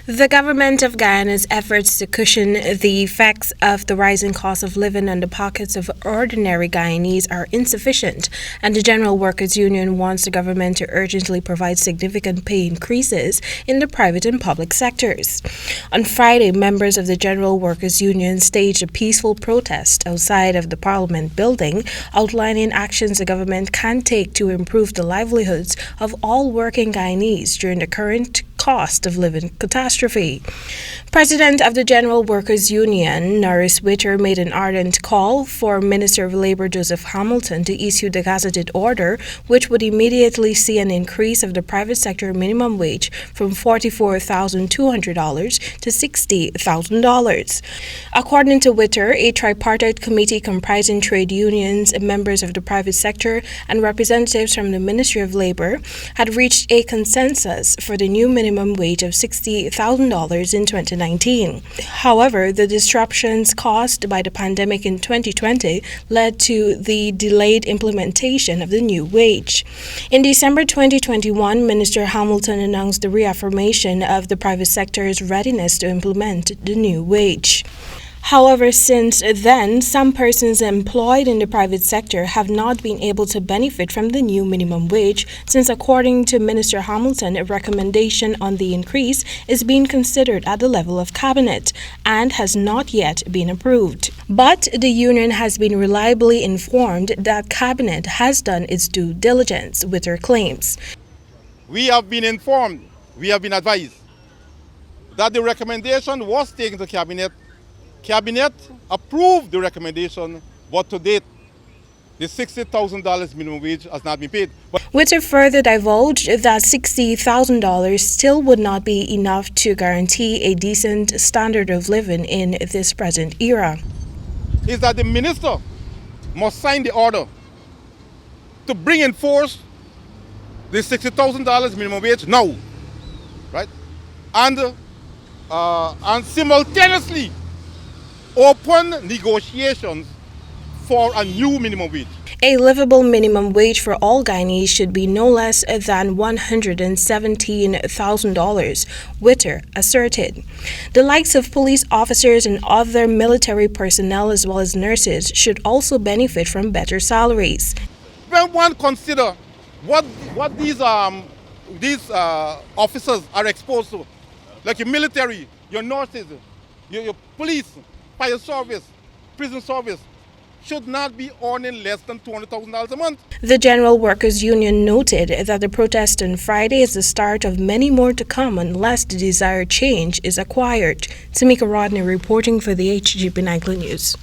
The government of Guyana's efforts to cushion the effects of the rising cost of living on the pockets of ordinary Guyanese are insufficient, and the General Workers' Union wants the government to urgently provide significant pay increases in the private and public sectors. On Friday, members of the General Workers' Union staged a peaceful protest outside of the Parliament building, outlining actions the government can take to improve the livelihoods of all working Guyanese during the current cost of living catastrophe. President of the General Workers' Union, Norris Witter, made an ardent call for Minister of Labour Joseph Hamilton to issue the gazetted order, which would immediately see an increase of the private sector minimum wage from $44,200 to $60,000. According to Witter, a tripartite committee comprising trade unions, members of the private sector, and representatives from the Ministry of Labour had reached a consensus for the new minimum wage of $60,000 in 2019. However, the disruptions caused by the pandemic in 2020 led to the delayed implementation of the new wage. In December 2021, Minister Hamilton announced the reaffirmation of the private sector's readiness to implement the new wage. However, since then, some persons employed in the private sector have not been able to benefit from the new minimum wage, since according to Minister Hamilton, a recommendation on the increase is being considered at the level of cabinet and has not yet been approved. But the union has been reliably informed that cabinet has done its due diligence, Witter claims. We have been informed, we have been advised that the recommendation was taken to cabinet. Cabinet approved the recommendation, but to date, the $60,000 minimum wage has not been paid. Witter further divulged that $60,000 still would not be enough to guarantee a decent standard of living in this present era. Is that the minister must sign the order to bring in force the $60,000 minimum wage now, right? And simultaneously open negotiations for a new minimum wage. A livable minimum wage for all Guyanese should be no less than $117,000, Witter asserted. The likes of police officers and other military personnel as well as nurses should also benefit from better salaries. When one considers what these officers are exposed to, like your military, your nurses, your police, fire service, prison service, should not be earning less than $200,000 a month. The General Workers' Union noted that the protest on Friday is the start of many more to come unless the desired change is acquired. Temika Rodney reporting for the HGP Nightly News.